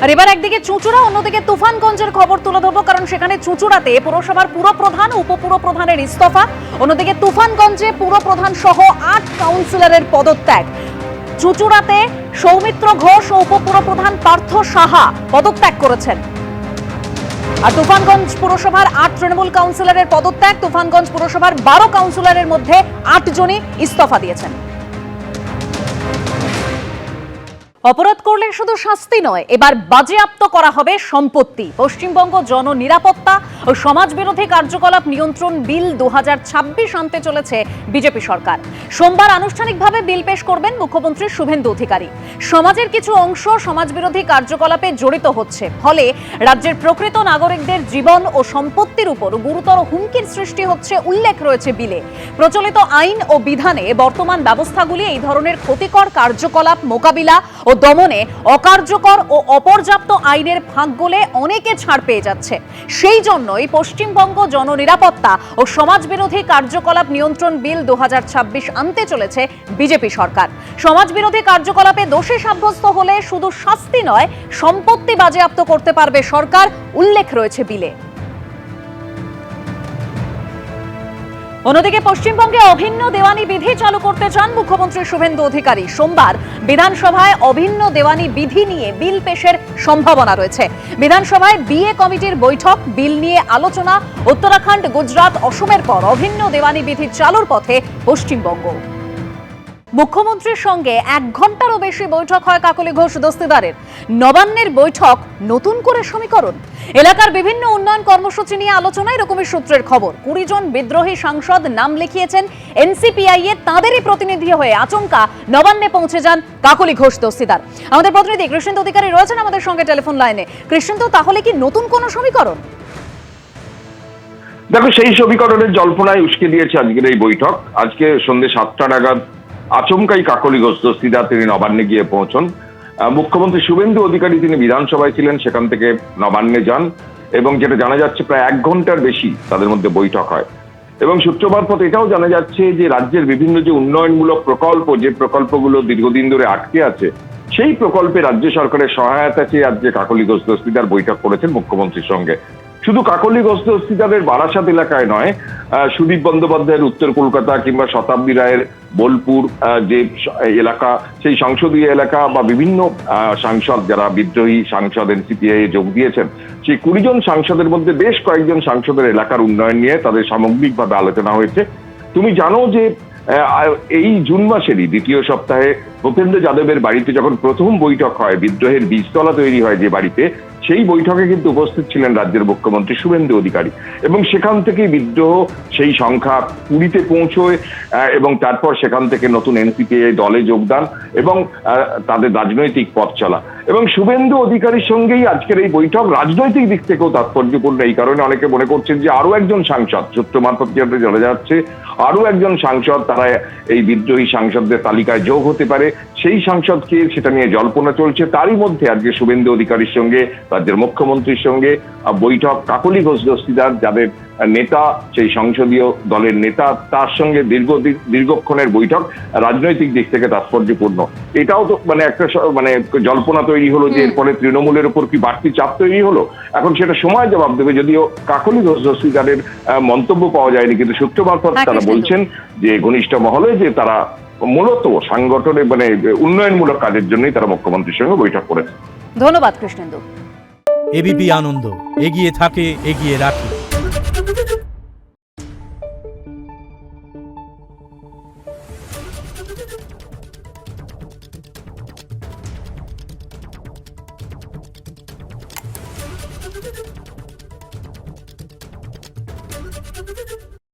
আর এবার একদিকে চুঁচুড়া, অন্যদিকে তুফানগঞ্জের খবর তুলে ধরবো, কারণ সেখানে চুঁচুড়াতে পুরসভার পুরপ্রধান, উপপুরপ্রধানের ইস্তফা। অন্যদিকে তুফানগঞ্জে পুরপ্রধান সহ ৮ কাউন্সিলরের পদত্যাগ। চুঁচুড়াতে সৌমিত্র ঘোষ ও উপপুরপ্রধান পার্থ সাহা পদত্যাগ করেছেন। আর তুফানগঞ্জ পুরসভার ৮ তৃণমূল কাউন্সিলরের পদত্যাগ। তুফানগঞ্জ পুরসভার ১২ কাউন্সিলরের মধ্যে ৮ জনই ইস্তফা দিয়েছেন। অপরাধ করলে শুধু শাস্তি নয়, এবার বাজেয়াপ্ত করা হবে সম্পত্তি। পশ্চিমবঙ্গ জননিরাপত্তা ও সমাজবিরোধী কার্যকলাপ নিয়ন্ত্রণ বিল ২০২৬ আনতে চলেছে বিজেপি সরকার। সোমবার আনুষ্ঠানিকভাবে বিল পেশ করবেন মুখ্যমন্ত্রী শুভেন্দু অধিকারী। সমাজের কিছু অংশ সমাজবিরোধী কার্যকলাপে জড়িত হচ্ছে, ফলে রাজ্যের প্রকৃত নাগরিকদের জীবন ও সম্পত্তির উপর গুরুতর হুমকির সৃষ্টি হচ্ছে উল্লেখ রয়েছে বিলে। প্রচলিত আইন ও বিধানে বর্তমান ব্যবস্থাগুলি এই ধরনের ক্ষতিকর কার্যকলাপ মোকাবিলা ও দমনে অকার্যকর ও অপর্যাপ্ত আইনের ফাঁক গলে অনেকে ছাড় পেয়ে যাচ্ছে। সেই জন্যই পশ্চিমবঙ্গ জননিরাপত্তা ও সমাজবিরোধী কার্যকলাপ নিয়ন্ত্রণ বিল ২০২৬ আনতে চলেছে বিজেপি সরকার। সমাজবিরোধী কার্যকলাপে দোষী সাব্যস্ত হলে শুধু শাস্তি নয়, সম্পত্তি বাজেয়াপ্ত করতে পারবে সরকার, উল্লেখ রয়েছে বিলে। অন্যদিকে পশ্চিমবঙ্গে অভিন্ন দেওয়ানি বিধি চালু করতে চান মুখ্যমন্ত্রী শুভেন্দু অধিকারী। সোমবার বিধানসভায় অভিন্ন দেওয়ানি বিধি নিয়ে বিল পেশের সম্ভাবনা রয়েছে। বিধানসভায় বিএ কমিটির বৈঠক, বিল নিয়ে আলোচনা। উত্তরাখণ্ড, গুজরাট, অসমের পর অভিন্ন দেওয়ানি বিধি চালুর পথে পশ্চিমবঙ্গ। মুখ্যমন্ত্রীর সঙ্গে ১ ঘন্টারও বেশি বৈঠক হয় কাকলি ঘোষ দস্তিদারের। নবান্নের বৈঠক, নতুন করে সমীকরণ। এলাকার বিভিন্ন উন্নয়ন কর্মসূচি নিয়ে আলোচনা, এরকমই সূত্রের খবর। ২০ জন বিদ্রোহী সাংসদ নাম লিখিয়েছেন এনসিপিআই এ। তাঁদেরই প্রতিনিধি হয়ে আচমকা নবান্নে পৌঁছে যান কাকলি ঘোষ দস্তিদার। আমাদের প্রতিনিধি কৃষ্ণেন্দু অধিকারী রয়েছেন আমাদের সঙ্গে টেলিফোন লাইনে। কৃষ্ণেন্দু, তাহলে কি নতুন কোনো সমীকরণ? দেখো, সেই সমীকরণের জল্পনায় উস্কে দিয়েছে আজকের এই বৈঠক। আজকে সন্ধ্যে ৭টা নাগাদ আচমকাই কাকলি ঘোষ দস্তিদার তিনি নবান্নে গিয়ে পৌঁছন। মুখ্যমন্ত্রী শুভেন্দু অধিকারী তিনি বিধানসভায় ছিলেন, সেখান থেকে নবান্নে যান এবং যেটা জানা যাচ্ছে প্রায় ১ ঘন্টার বেশি তাদের মধ্যে বৈঠক হয়। এবং সূত্র মারফত এটাও জানা যাচ্ছে যে রাজ্যের বিভিন্ন যে উন্নয়নমূলক প্রকল্প, যে প্রকল্পগুলো দীর্ঘদিন ধরে আটকে আছে, সেই প্রকল্পে রাজ্য সরকারের সহায়তা চেয়ে আজকে কাকলি ঘোষ দস্তিদার বৈঠক করেছেন মুখ্যমন্ত্রীর সঙ্গে। শুধু কাকলি ঘোষ দস্তিদারের বারাসাত এলাকায় নয়, সুদীপ বন্দ্যোপাধ্যায়ের উত্তর কলকাতা কিংবা শতাব্দী রায়ের বোলপুর যে এলাকা, সেই সংসদীয় এলাকা বা বিভিন্ন সাংসদ যারা বিদ্রোহী সাংসদ এনসিপিআই যোগ দিয়েছেন, সেই ২০ জন সাংসদের মধ্যে বেশ কয়েকজন সাংসদের এলাকার উন্নয়ন নিয়ে তাদের সামগ্রিকভাবে আলোচনা হয়েছে। তুমি জানো যে এই জুন মাসেরই ২য় সপ্তাহে ভূপেন্দ্র যাদবের বাড়িতে যখন প্রথম বৈঠক হয়, বিদ্রোহের বীজতলা তৈরি হয় যে বাড়িতে, সেই বৈঠকে কিন্তু উপস্থিত ছিলেন রাজ্যের মুখ্যমন্ত্রী শুভেন্দু অধিকারী। এবং সেখান থেকে বিদ্রোহ সেই সংখ্যা ২০-তে পৌঁছয় এবং তারপর সেখান থেকে নতুন এনসিপিআই দলে যোগদান এবং তাদের রাজনৈতিক পথ চলা। এবং শুভেন্দু অধিকারীর সঙ্গেই আজকের এই বৈঠক রাজনৈতিক দিক থেকেও তাৎপর্যপূর্ণ। এই কারণে অনেকে মনে করছেন যে আরো একজন সাংসদ, সূত্র মারফত যেটা জানা যাচ্ছে, আরো একজন সাংসদ তারা এই বিদ্রোহী সাংসদদের তালিকায় যোগ হতে পারে। সেই সাংসদকে সেটা নিয়ে জল্পনা চলছে। তারই মধ্যে আজকে শুভেন্দু অধিকারীর সঙ্গে রাজ্যের মুখ্যমন্ত্রীর সঙ্গে বৈঠক। কাকলি ঘোষ দস্তিদার যাদের নেতা, সেই সংসদীয় দলের নেতা, তার সঙ্গে দীর্ঘক্ষণের বৈঠক রাজনৈতিক দিক থেকে তাৎপর্যপূর্ণ। এটাও তো একটা জল্পনা তৈরি হলো যে এরপরে তৃণমূলের উপর কি বাড়তি চাপ তৈরি হলো। এখন সেটা সময় জবাব দেবে। যদিও কাকলি ঘোষ দস্তিদারের মন্তব্য পাওয়া যায়নি, কিন্তু সূত্র মারফত তারা বলছেন যে ঘনিষ্ঠ মহলে যে তারা মূলত সাংগঠনের উন্নয়নমূলক কাজের জন্যই তারা মুখ্যমন্ত্রীর সঙ্গে বৈঠক করেছে। ধন্যবাদ কৃষ্ণেন্দু। এবিপি আনন্দ, এগিয়ে থাকে, এগিয়ে রাখে।